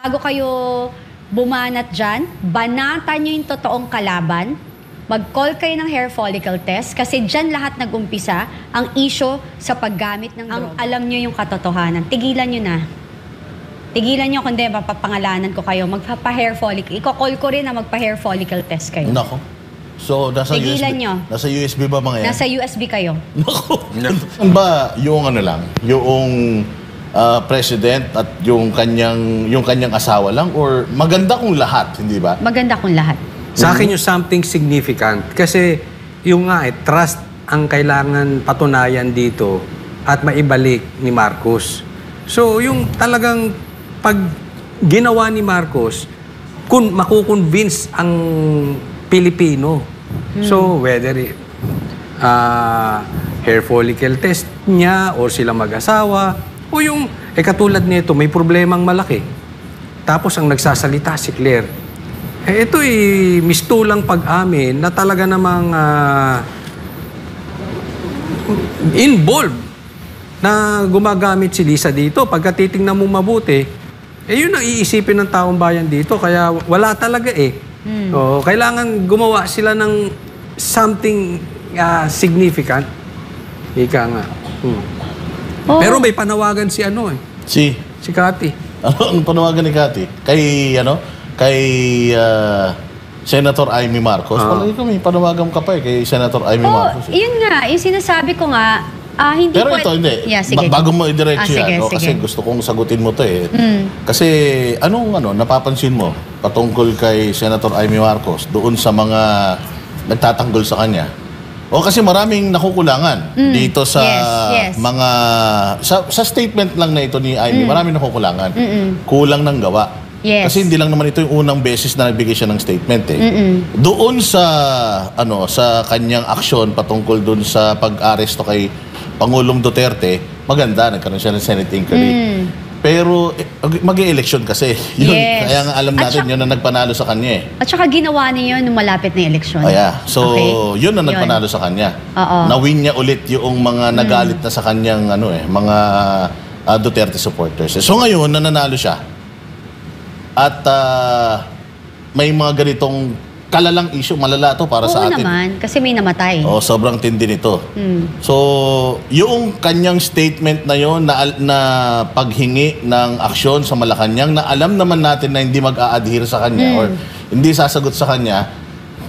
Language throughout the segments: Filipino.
Bago kayo bumanat dyan, banatan nyo yung totoong kalaban, mag-call kayo ng hair follicle test kasi dyan lahat nag-umpisa ang issue sa paggamit ng droga. Alam nyo yung katotohanan, tigilan nyo na. Tigilan nyo, kundi mapapangalanan ko kayo, magpa-hair follicle. Iko-call ko rin na magpa-hair follicle test kayo. Nako. So, nasa tigilan USB, nyo. Nasa USB ba mga yan? Nasa USB kayo. Nako. Ano ba yung ano lang, yung president at yung kanyang asawa lang or maganda kung lahat, hindi ba? Maganda kung lahat. Sa akin yung something significant kasi yung nga trust ang kailangan patunayan dito at maibalik ni Marcos. So yung talagang pag ginawa ni Marcos, kung makukonvince ang Pilipino. So whether hair follicle test niya or sila mag-asawa o yung katulad nito may problemang malaki. Tapos ang nagsasalita si Claire. Ito'y mistulang pag-amin na talaga namang involved na gumagamit si Lisa dito. Pagka titingnan mo mabuti, yun ang iisipin ng taong bayan dito. Kaya wala talaga So, kailangan gumawa sila ng something significant. Ika nga. Oh. Pero may panawagan si Si Cathy. Ano ang panawagan ni Cathy? Kay Senator Amy Marcos. Palagi ko may panawagan ka pa kay Senator Amy Marcos. Yun nga, yung sinasabi ko nga, hindi pero ito, hindi. Yeah, Bago mo i-diretso yan, sige. kasi gusto kong sagutin mo to Kasi napapansin mo patungkol kay Senator Amy Marcos doon sa mga nagtatanggol sa kanya? O kasi maraming nakukulangan dito sa mga... Sa statement lang na ito ni Amy, maraming nakukulangan. Kulang ng gawa. Yes. Kasi hindi lang naman ito yung unang beses na nagbigay siya ng statement Doon sa sa kanyang aksyon patungkol doon sa pag-aresto kay Pangulong Duterte, maganda, nagkaroon siya ng Senate inquiry. Pero mag-e-election kasi. Yun, kaya nga alam natin yun na nagpanalo sa kanya At saka ginawa niya yun nung malapit na eleksyon. So, yun na nagpanalo sa kanya. Na-win niya ulit yung mga nagalit na sa kanyang mga Duterte supporters. So ngayon, nananalo siya. At may mga ganitong kalalang issue, malala to para sa atin. Oo naman, kasi may namatay. Sobrang tindi nito. So, yung kanyang statement na yon na paghingi ng aksyon sa Malacanang na alam naman natin na hindi mag-a-adhere sa kanya or hindi sasagot sa kanya,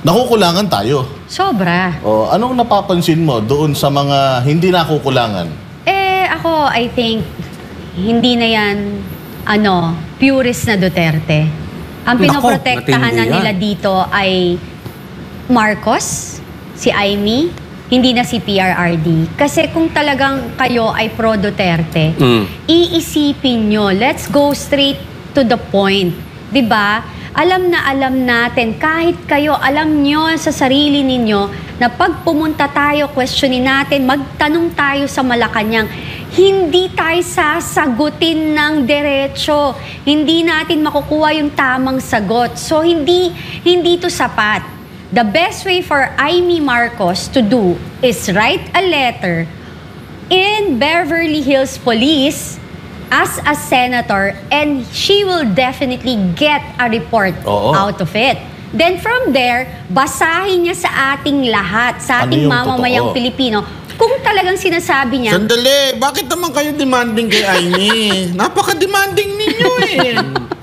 nakukulangan tayo. Sobra. Anong napapansin mo doon sa mga hindi nakukulangan? Ako, I think, hindi na yan, purist na Duterte. Ang pinoprotektahan na nila dito ay Marcos, si Amy, hindi na si PRRD. Kasi kung talagang kayo ay pro-Duterte, iisipin nyo, let's go straight to the point. Diba? Alam natin, kahit kayo, alam nyo sa sarili ninyo na pag pumunta tayo, questionin natin, magtanong tayo sa Malacanang, hindi tayo sasagutin ng diretso. Hindi natin makukuha yung tamang sagot. So, hindi to sapat. The best way for Amy Marcos to do is write a letter in Beverly Hills Police as a senator and she will definitely get a report out of it. Then from there, basahin niya sa ating lahat, sa ating mamamayang Pilipino, kung talagang sinasabi niya... Sandali, bakit naman kayo demanding kay Amy? Napaka-demanding ninyo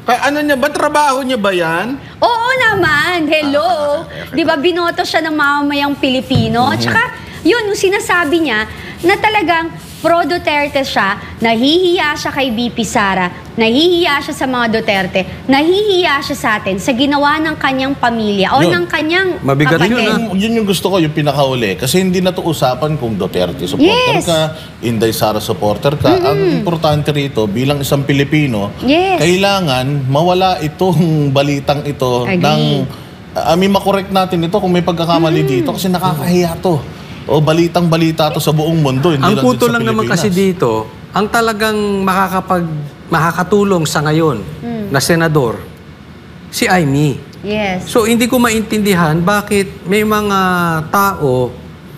Ano niya ba? Trabaho niya ba yan? Oo naman, hello. Di ba binoto siya ng mamamayang Pilipino? Tsaka yun, yung sinasabi niya na talagang pro-Duterte siya, nahihiya siya kay BP Sara, nahihiya siya sa mga Duterte, nahihiya siya sa atin sa ginawa ng kanyang pamilya o ng kanyang kapatid. Yun yung gusto ko, yung pinakauli. Kasi hindi na to usapan kung Duterte supporter ka, Inday Sara supporter ka. Ang importante rito, bilang isang Pilipino, kailangan mawala itong balitang ito ng... makorek natin ito kung may pagkakamali dito kasi nakakahiya to. Balitang-balita to sa buong mundo. Hindi ang puto lang naman kasi dito, ang talagang makakatulong sa ngayon na senador, si Amy. Yes. So, hindi ko maintindihan bakit may mga tao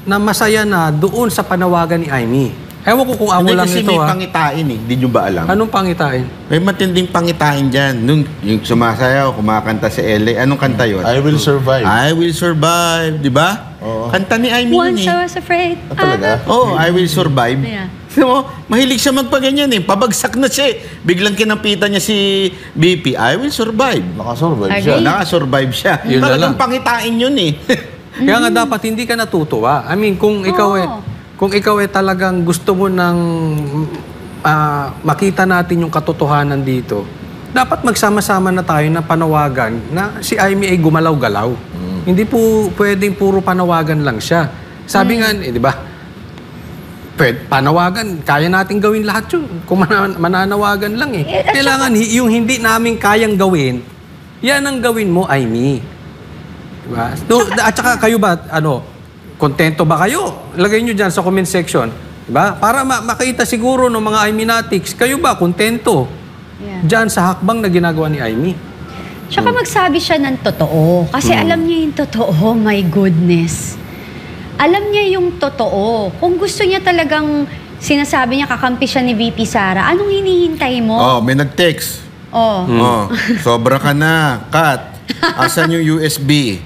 na masaya na doon sa panawagan ni Amy. Ewan ko kung ako Hindi, lang kasi ito, may ha? pangitain eh. Hindi nyo ba alam? Anong pangitain? May matinding pangitain dyan. Nung yung sumasayaw, kumakanta sa LA. Anong kanta yun? I will survive. I will survive. Di ba? Oo. Kanta ni Aimee Once yun I eh. was afraid. Talaga? Oh, I will survive. Yeah. No, mahilig siya magpaganyan eh. Pabagsak na siya eh. Biglang kinampitan niya si BP. I will survive. Nakasurvive Agree. siya. Nakasurvive siya. Yun na Talagang lang. pangitain yun eh. Kaya nga dapat hindi ka natutuwa. I mean, kung ikaw ay talagang gusto mo ng makita natin yung katotohanan dito, dapat magsama-sama na tayo na panawagan na si Aimee ay gumalaw-galaw. Hindi po pwedeng puro panawagan lang siya. Sabi nga, di ba? Panawagan, kaya natin gawin lahat yun. Kung mananawagan lang eh. Kailangan yung hindi namin kayang gawin, yan ang gawin mo, Aimee. Diba? At saka kayo ba, kontento ba kayo? Lagay nyo dyan sa comment section. Diba? Para makita siguro ng mga Aimenatics, kayo ba kontento? Yeah. Dyan sa hakbang na ginagawa ni Aimee. Tsaka magsabi siya ng totoo. Kasi alam niya yung totoo, my goodness. Alam niya yung totoo. Kung gusto niya talagang sinasabi niya kakampi siya ni VP Sara, anong hinihintay mo? Oh, may nag-text. Oh. Oh, sobra ka na. Kat, asan yung USB?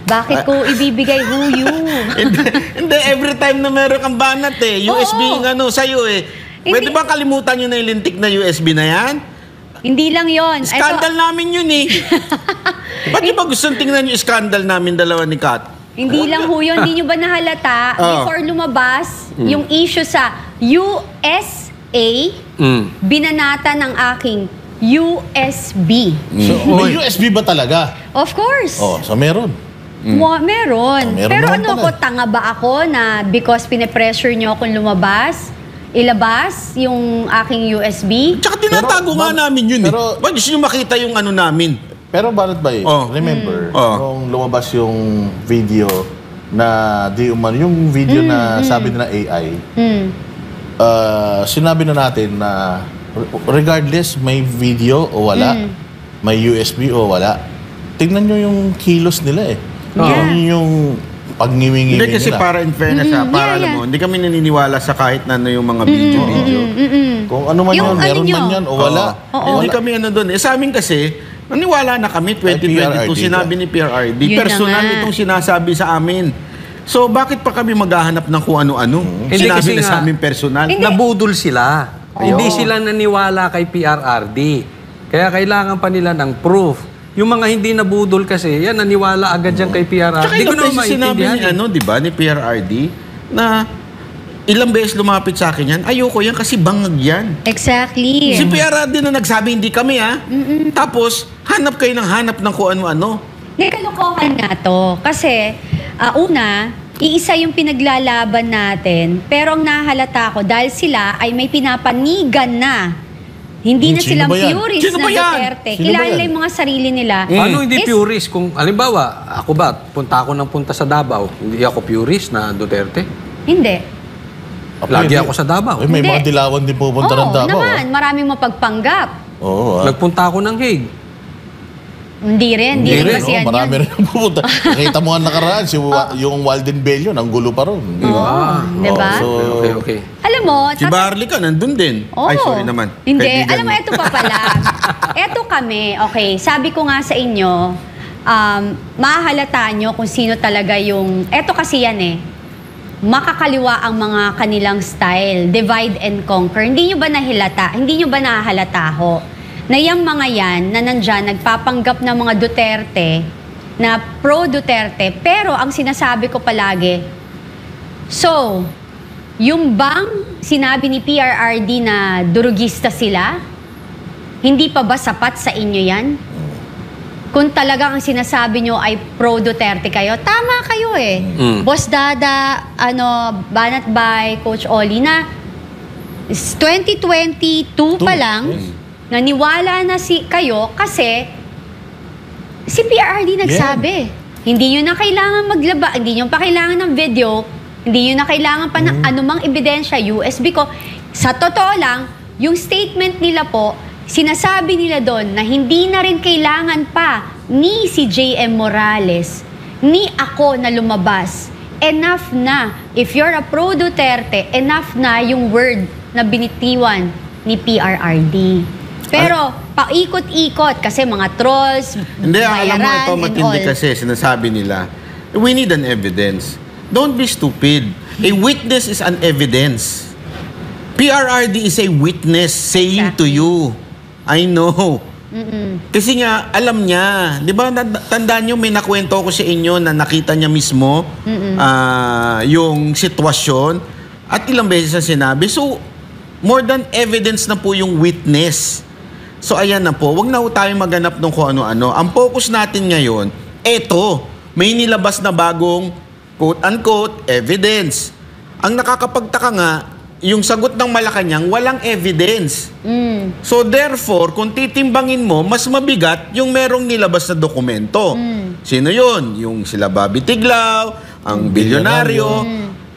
Bakit ko ibibigay huyu? Hindi, every time na meron kang banat eh. USB Oo. yung sa'yo eh. Pwede Hindi. ba kalimutan nyo na yung lintik na USB na yan? Hindi lang yon. Scandal namin yun eh. Ba't nyo ba gustong tingnan yung scandal namin dalawa ni Kat? Hindi lang ho yun. Hindi nyo ba nahalata before lumabas yung issue sa USA, binanata ng aking USB. So, may USB ba talaga? Of course. Oh, so meron. Meron. Meron Pero naman ano pala. ko, tanga ba ako na because pine-pressure nyo akong lumabas, ilabas yung aking USB? Tsaka tinatago nga namin yun eh. Ba't gusto nyo makita yung namin? Pero Banat Bay, remember, nung lumabas yung video na yung video na sabi na AI, sinabi na natin na regardless may video o wala, may USB o wala, tingnan nyo yung kilos nila eh. Yeah. Yung pag-ngiwi-ngiwi Hindi kasi nila. para in fairness para alam mo, hindi kami naniniwala sa kahit na yung mga video. Kung ano man Yung yun, meron ano man nyo? yan o wala. Hindi kami doon. Sa amin kasi, naniwala na kami 2022, PRRD sinabi ni PRRD. Yun na Personal nga. itong sinasabi sa amin. So, bakit pa kami maghahanap ng kung ano-ano? Hindi Sinabi kasi na nga- sa amin personal. Nabudol sila. Hindi sila naniwala kay PRRD. Kaya kailangan pa nila ng proof. Yung mga hindi nabudol kasi, yan, naniwala agad yan kay PRRD. Tsaka Hindi ko ilang naman beses sinabi maintindihan. ni, di ba, ni PRRD, na ilang beses lumapit sa akin yan, ayoko yan kasi bangag yan. Exactly. Si PRRD na nagsabi, hindi kami Tapos, hanap kayo ng hanap ng kung ano-ano. Hindi, kalokohan nga to. Kasi, una, iisa yung pinaglalaban natin, pero ang nahalata ko, dahil sila ay may pinapanigan na. Hindi na Sino silang ba yan? purist Sino na ba yan? Duterte. Sino ba Kilala yan? yung mga sarili nila. Ano hindi Is- purist? Kung, halimbawa, ako ba, punta ako ng punta sa Davao, hindi ako purist na Duterte? Hindi. Lagi ako sa Davao. May Hindi. mga dilawan din pupunta ng Oo, Davao. naman. Maraming mapagpanggap. Oo. Nagpunta ako ng Hague. Hindi rin. Hindi rin kasi yan marami yun. rin ang pupunta. Nakita mo nga nakaraan, yung Walden Bello, ang gulo pa ron. Di ba? Di ba? Okay. Alam mo, Si Barley ka, nandun din. Oo. Ay, sorry naman. Hindi. Kaibigan Alam mo, eto pa pala. Eto kami, okay, sabi ko nga sa inyo, mahahalata nyo kung sino talaga yung, eto kasi yan eh, makakaliwa ang mga kanilang style, divide and conquer. Hindi nyo ba nahilata? Hindi nyo ba nahahalata ho? Na yung mga yan, na nandyan, nagpapanggap ng mga Duterte, na pro-Duterte, pero ang sinasabi ko palagi, so, yung bang sinabi ni PRRD na durugista sila, hindi pa ba sapat sa inyo yan? Kung talagang ang sinasabi nyo ay pro-Duterte kayo, tama kayo eh. Boss Dada, Banat Bay, Coach Oli, na 2022 pa lang, naniwala na kayo kasi si PRRD nagsabi. Hindi nyo na kailangan maglaba, hindi nyo pa kailangan ng video, hindi nyo na kailangan pa ng anumang ebidensya, USB ko. Sa totoo lang, yung statement nila po, sinasabi nila doon na hindi na rin kailangan pa ni si JM Morales, ni ako na lumabas, enough na. If you're a pro-Duterte, enough na yung word na binitiwan ni PRRD. Pero, paikot-ikot kasi mga trolls, Hindi, alam mo bayaran, ito, and matindi all. kasi sinasabi nila, we need an evidence. Don't be stupid. A witness is an evidence. PRRD is a witness saying to you, I know. Kasi nga, alam niya. Di ba, tandaan nyo, may nakwento ko sa inyo na nakita niya mismo yung sitwasyon at ilang beses na sinabi. So, more than evidence na po yung witness. So, ayan na po. Huwag na po tayo maghanap ng kung ano-ano. Ang focus natin ngayon, eto, may nilabas na bagong quote-unquote evidence. Ang nakakapagtaka nga, yung sagot ng Malacanang, walang evidence. So therefore, kung titimbangin mo, mas mabigat yung merong nilabas na dokumento. Sino yun? Yung sila Bobby Tiglao, ang bilyonaryo.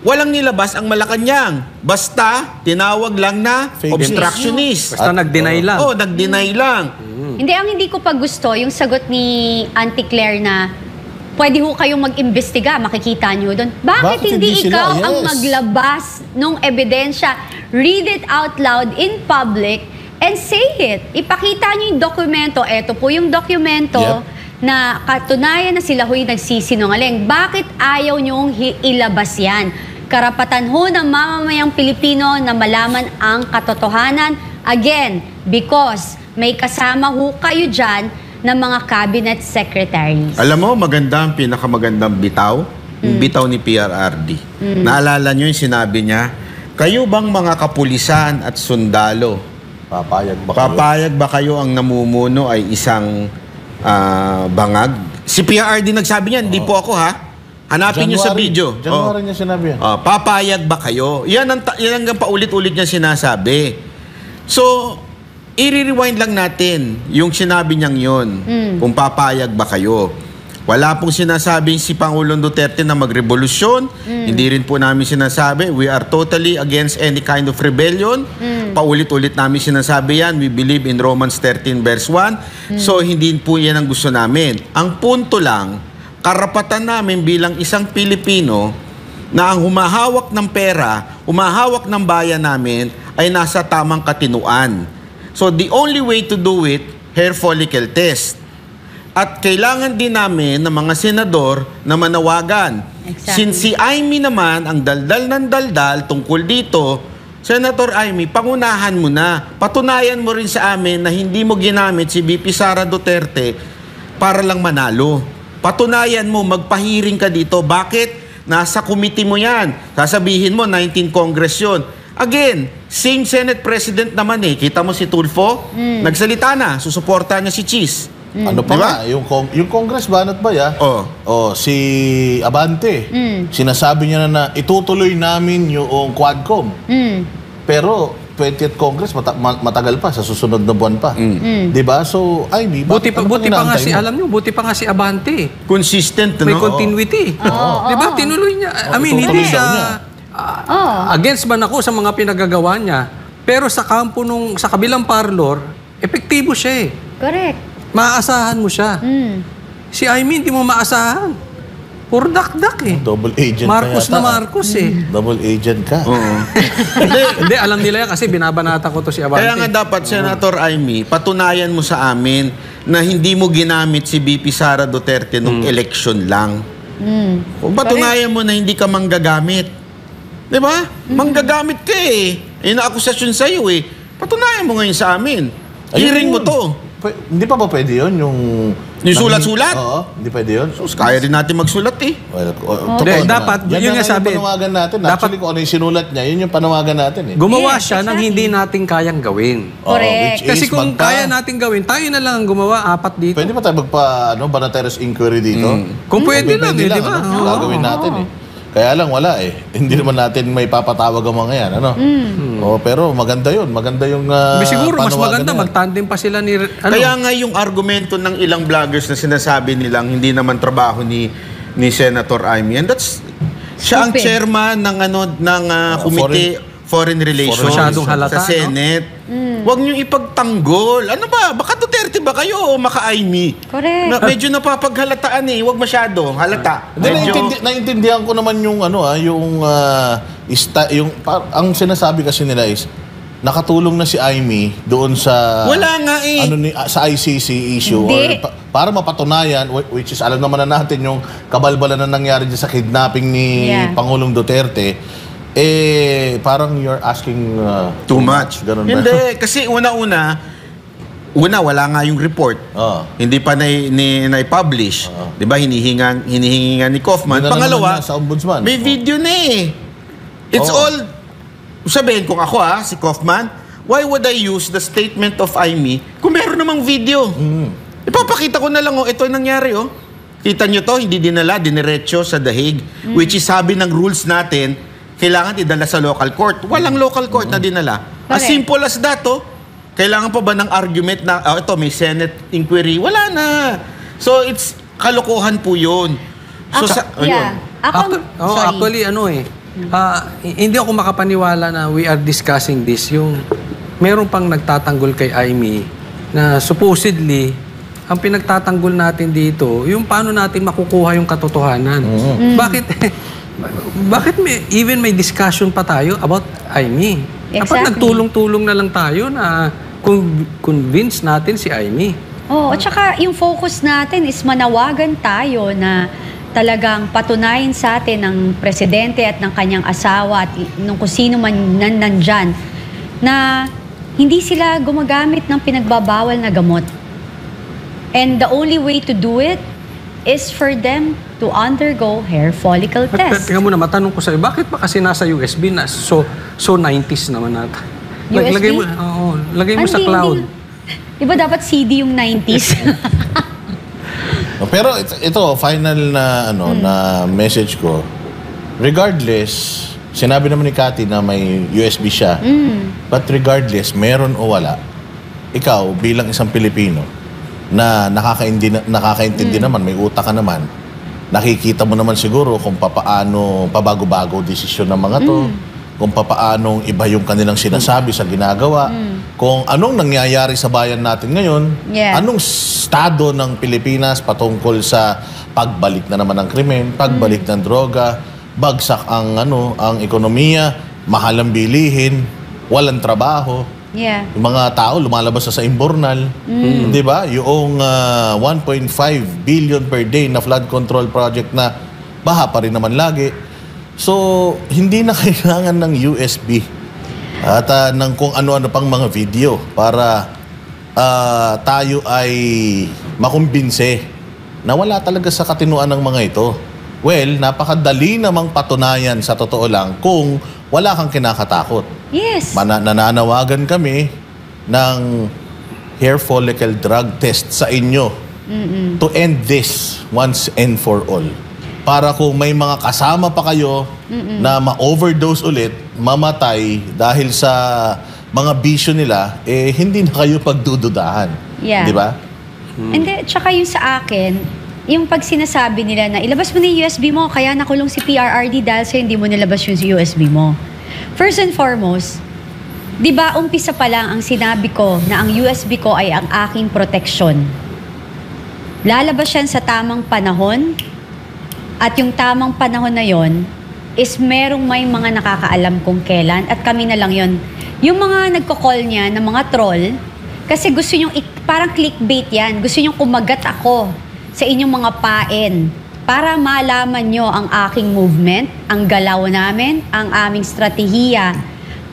Walang nilabas ang Malacanang. Basta, tinawag lang na Fake obstructionist. Basta nag-deny lang. Oh, nag-deny lang. Hindi, ang hindi ko pa gusto, yung sagot ni Auntie Claire na pwede ho kayong mag-imbestiga, makikita nyo doon. Bakit hindi hindi sila? ikaw ang Yes. maglabas nung ebidensya? Read it out loud in public and say it. Ipakita nyo yung dokumento. Ito po yung dokumento na katunayan na sila ho'y nagsisinungaling. Bakit ayaw nyong ilabas yan? Karapatan ho ng mamamayang Pilipino na malaman ang katotohanan. Again, because may kasama ho kayo dyan ng mga cabinet secretaries. Alam mo, maganda ang pinakamagandang bitaw. Yung bitaw ni PRRD. Naalala nyo yung sinabi niya, kayo bang mga kapulisan at sundalo, Papayag ba kayo? papayag ba kayo ang namumuno ay isang bangag? Si PRRD nagsabi niyan, hindi po ako ha. Hanapin niyo sa video. January niya sinabi yan. Papayag ba kayo? Yan ang paulit-ulit niya sinasabi. So, i-rewind lang natin yung sinabi niyang yun. Kung papayag ba kayo. Wala pong sinasabing si Pangulong Duterte na magrevolusyon. Hindi rin po namin sinasabi, we are totally against any kind of rebellion. Paulit-ulit namin sinasabi yan. We believe in Romans 13 verse 1. So, hindi po yan ang gusto namin. Ang punto lang, karapatan namin bilang isang Pilipino na ang humahawak ng pera, humahawak ng bayan namin ay nasa tamang katinuan. So, the only way to do it, hair follicle test. At kailangan din namin ng mga senador na manawagan. Exactly. Since si Amy naman, ang daldal ng daldal tungkol dito, Senator Amy, pangunahan mo na. Patunayan mo rin sa amin na hindi mo ginamit si VP Sara Duterte para lang manalo. Patunayan mo, magpahiring ka dito. Bakit? Nasa committee mo yan. Sasabihin mo, 19 Congress yun. Again, same Senate President naman eh. Kita mo si Tulfo, nagsalita na, susuporta niya si Cheese. Ano pa Diba? nga, yung Congress banat ba ya? Si Abante, sinasabi niya na itutuloy namin yung Quadcom. Pero 20th Congress matagal pa, sa susunod na buwan pa. Diba? So, Amy, Buti pa nga si, mo? alam nyo, buti pa nga si Abante. Consistent, May no? continuity. Di ba? Tinuloy niya. I mean, hindi tutuloy siya... niya. Against man ako sa mga pinagagawa niya. Pero sa kampo sa kabilang parlor, epektibo siya eh. Correct. Maaasahan mo siya. Si Amy, hindi mo maasahan. Puro dakdak eh. Double agent Marcos ka yata. na Marcos eh. Double agent ka. Hindi, alam nila yan kasi binabanata ko to si Abante. Kaya nga dapat, Senator Amy, patunayan mo sa amin na hindi mo ginamit si VP Sara Duterte nung election lang. Patunayan mo na hindi ka manggagamit. Di ba? Manggagamit ka eh. Yung naakusasyon sa'yo eh. Patunayan mo ngayon sa amin. Hearing mo to. Hindi pa ba pwede yun? Yung sulat-sulat? Oo, hindi pwede yun. So, kaya rin natin magsulat eh. Well, Hindi, dapat, yun nga sabi. Yung panawagan natin. Dapat- Actually, kung ano yung sinulat niya, yun yung panawagan natin eh. Gumawa Yes, siya ng exactly. hindi natin kayang gawin. Oo, Correct. which Kasi is kung kaya natin gawin, tayo na lang ang gumawa, 4 dito. Pwede ba tayo Banateros inquiry dito? Kung pwede lang eh, di ba? Ano, gagawin natin eh. Kaya lang wala eh. Hindi naman natin may papatawag ang mga yan, ano? Pero maganda yun. Maganda yung Siguro mas panawagan maganda, na yan. magtandem pa sila ni... Kaya nga yung argumento ng ilang vloggers na sinasabi nilang hindi naman trabaho ni Senator Amy. And that's siya ang Stupid. chairman ng committee Foreign Relations Masyadong halata, sa Senate. Huwag niyo ipagtanggol. Ano ba? Baka Duterte ba kayo o maka-Aimee? Correct. Medyo napapaghalataan eh. Huwag masyado. Halata. Naintindihan ko naman yung ang sinasabi kasi nila is nakatulong na si Aimee doon sa Wala nga eh. Sa ICC issue Hindi. or para mapatunayan, which is alam naman na natin yung kabalbalan na nangyari dyan sa kidnapping ni Pangulong Duterte, parang you're asking Too much. Ganun ba? Hindi. Kasi una, wala nga yung report. Hindi pa na-publish. Di ba? Hinihingi nga ni Kaufman. Pangalawa, sa ombudsman. may video na eh. It's all, sabihin kung ako si Kaufman, why would I use the statement of Aimee kung meron namang video? Ipapakita ko na lang, ito yung nangyari, Kita nyo to, hindi dinala, diniretso sa The Hague, which is sabi ng rules natin, kailangan idala sa local court. Walang local court na dinala. As simple as that, kailangan pa ba ng argument na, ito, may Senate inquiry? Wala na. So, it's kalokohan po yun. So, Actually, hindi ako makapaniwala na we are discussing this. Yung meron pang nagtatanggol kay Aimee na supposedly, ang pinagtatanggol natin dito, yung paano natin makukuha yung katotohanan. Bakit may discussion pa tayo about Aimee? Exactly. Dapat nagtulong-tulong na lang tayo na convince natin si Aimee. At saka yung focus natin is manawagan tayo na talagang patunayan sa atin ng presidente at ng kanyang asawa at nung kung sino man nandyan na hindi sila gumagamit ng pinagbabawal na gamot. And the only way to do it is for them to undergo hair follicle test. Tingnan mo na, matanong ko sa'yo, bakit ba kasi nasa USB na so 90s naman nata? USB? Lagay mo sa cloud. Diba dapat CD yung 90s? Pero ito final na na message ko. Regardless, sinabi naman ni Cathy na may USB siya. But regardless, meron o wala, ikaw bilang isang Pilipino na nakakaintindi naman, may utak ka naman, nakikita mo naman siguro kung papaano pabago-bago desisyon ng mga to, kung papaanong iba yung kanilang sinasabi sa ginagawa, kung anong nangyayari sa bayan natin ngayon, anong estado ng Pilipinas patungkol sa pagbalik na naman ng krimen, pagbalik ng droga, bagsak ang ekonomiya, mahal ang bilihin, walang trabaho. Yung mga tao lumalabas sa imbornal, 'di ba? Yung 1.5 billion per day na flood control project na baha pa rin naman lagi. So, hindi na kailangan ng USB at ng kung ano-ano pang mga video para tayo ay makumbinse na wala talaga sa katinuan ng mga ito. Well, napakadali namang patunayan sa totoo lang kung wala kang kinakatakot. Yes. Nananawagan kami ng hair follicle drug test sa inyo to end this once and for all. Para kung may mga kasama pa kayo na ma-overdose ulit, mamatay dahil sa mga bisyo nila, hindi na kayo pagdududahan. Di ba? And then, tsaka yung sa akin, yung pag sinasabi nila na ilabas mo na yung USB mo, kaya nakulong si PRRD dahil sa hindi mo nilabas yung USB mo. First and foremost, di ba umpisa pa lang ang sinabi ko na ang USB ko ay ang aking proteksyon. Lalabas yan sa tamang panahon at yung tamang panahon na yon is merong may mga nakakaalam kung kailan at kami na lang yon. Yung mga nagko-call niya ng mga troll, kasi gusto nyong, parang clickbait yan, gusto nyong kumagat ako sa inyong mga pain para malaman nyo ang aking movement, ang galaw namin, ang aming strategiya,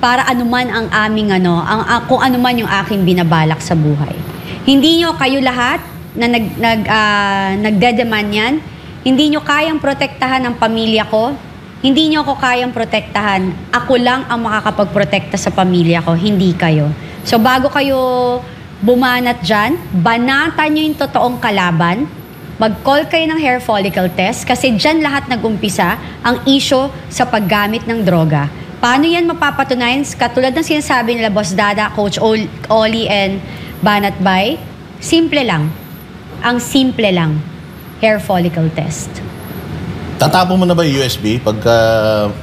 para anuman ang aming kung anuman yung aking binabalak sa buhay. Hindi nyo kayo lahat na nagdedemand yan, hindi nyo kayang protektahan ang pamilya ko, hindi nyo ako kayang protektahan, ako lang ang makakapagprotekta sa pamilya ko, hindi kayo. So bago kayo bumanat dyan, banatan nyo yung totoong kalaban, mag-call kayo ng hair follicle test kasi dyan lahat nag-umpisa ang issue sa paggamit ng droga. Paano yan mapapatunayan? Katulad ng sinasabi nila Boss Dada, Coach Oli and Banat Bay, simple lang. Ang simple lang, hair follicle test. Tatapon mo na ba yung USB pagka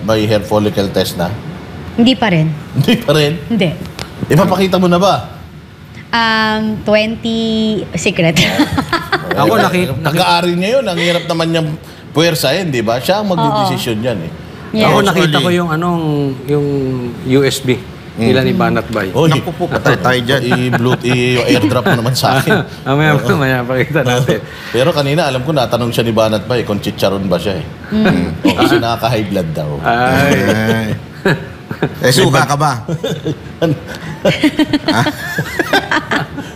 may hair follicle test na? Hindi pa rin. Hindi pa rin? Hindi. Ipapakita mo na ba? 20 secret. Ako Nag-aari niya yun. Ang hirap naman niyang puwersahin, di ba? Siya ang magdidesisyon yan eh. Yes. Ako nakita ko yung yung USB nila ni Banat Bay. Oh, Naku po, patay tayo dyan. I-airdrop mo naman sa akin. Mamaya pakita natin. Pero kanina, alam ko, natanong siya ni Banat Bay kung chicharon ba siya eh. Oo, kasi nakaka-high blood daw. Ay. Suka ka ba?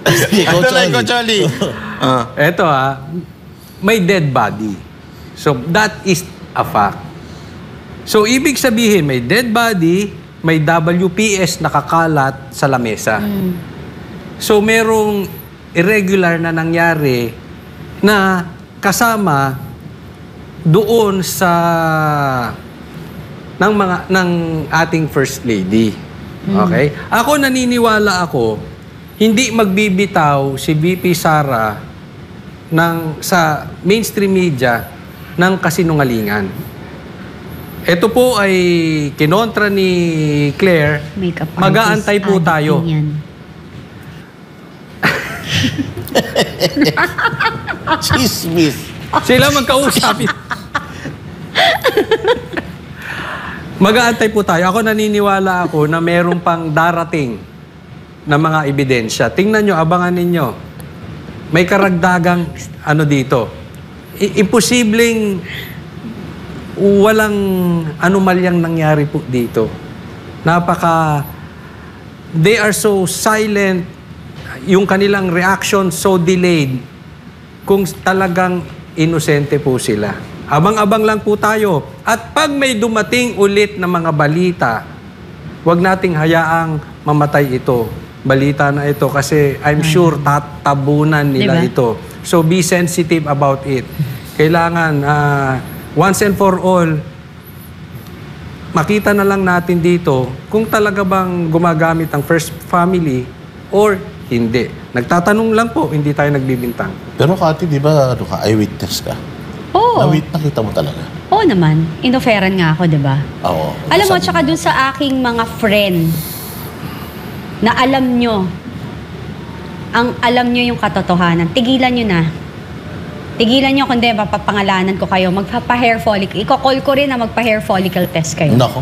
Sige, Coach Oli. Coach Oli. Eto may dead body. So, that is a fact. So, ibig sabihin, may dead body, may WPS nakakalat sa lamesa. So, merong irregular na nangyari na kasama doon sa ng ating First Lady. Okay? Ako naniniwala hindi magbibitaw si VP Sara sa mainstream media ng kasinungalingan. Ito po ay kinontra ni Claire. Makeup artist, Mag-aantay po tayo. yan. Chismis. Sila magkausap. Mag-aantay po tayo. Ako naniniwala na meron pang darating na mga ebidensya. Tingnan nyo, abangan ninyo. May karagdagang dito. Imposibleng walang anomalyang nangyari po dito. They are so silent, yung kanilang reaction so delayed, kung talagang inosente po sila. Abang-abang lang po tayo. At pag may dumating ulit na mga balita, huwag nating hayaang mamatay ito. Balita na ito kasi I'm sure tatabunan nila ito. So be sensitive about it. Kailangan once and for all, makita na lang natin dito kung talaga bang gumagamit ang First Family or hindi. Nagtatanong lang po, hindi tayo nagbibintang. Pero Kati, di ba eyewitness ka? Oo. Nakita mo talaga? Oo naman. Inoferan nga ako, di ba? Oo. Alam mo, tsaka dun sa aking mga friend na alam nyo yung katotohanan, tigilan nyo na. Tigilan nyo, kundi mapapangalanan ko kayo. Magpapa-hair follicle. Iko-call ko rin na magpa-hair follicle test kayo. Nako.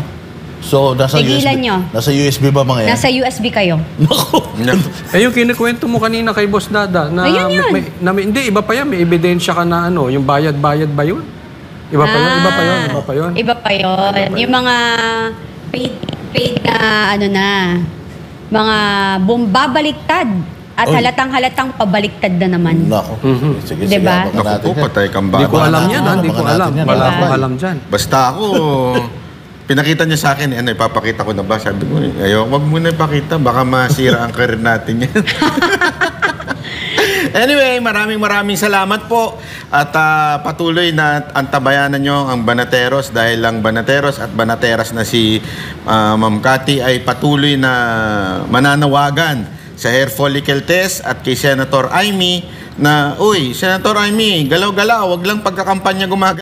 So, nasa Tigilan USB? nyo. Nasa USB ba mga yan? Nasa USB kayo. Nako. Yung kinikwento mo kanina kay Boss Dada, na, Ayun yun. hindi, iba pa yan. May ebidensya ka na yung bayad-bayad ba yun? Iba pa yun? Iba pa yun? Iba pa yun? Iba pa yun. Yung mga paid na, mga bumbabaliktad. At halatang-halatang pabaliktad na naman. Nako. Sige, Diba? abangan natin. Naku po, patay kang Hindi ko baba. alam yan, hindi ko alam. Wala akong alam dyan. Basta ako, pinakita niya sa akin, ipapakita ko na ba? Sabi ko, wag mo na ipakita, baka masira ang career natin yan. Anyway, maraming salamat po. At patuloy na antabayanan nyo ang Banateros dahil ang Banateros at Banateras na si Ma'am Cathy ay patuloy na mananawagan sa hair follicle test at kay Senator Amy na, Senator Amy, galaw-galaw, wag lang pagkakampanya gumagalaw.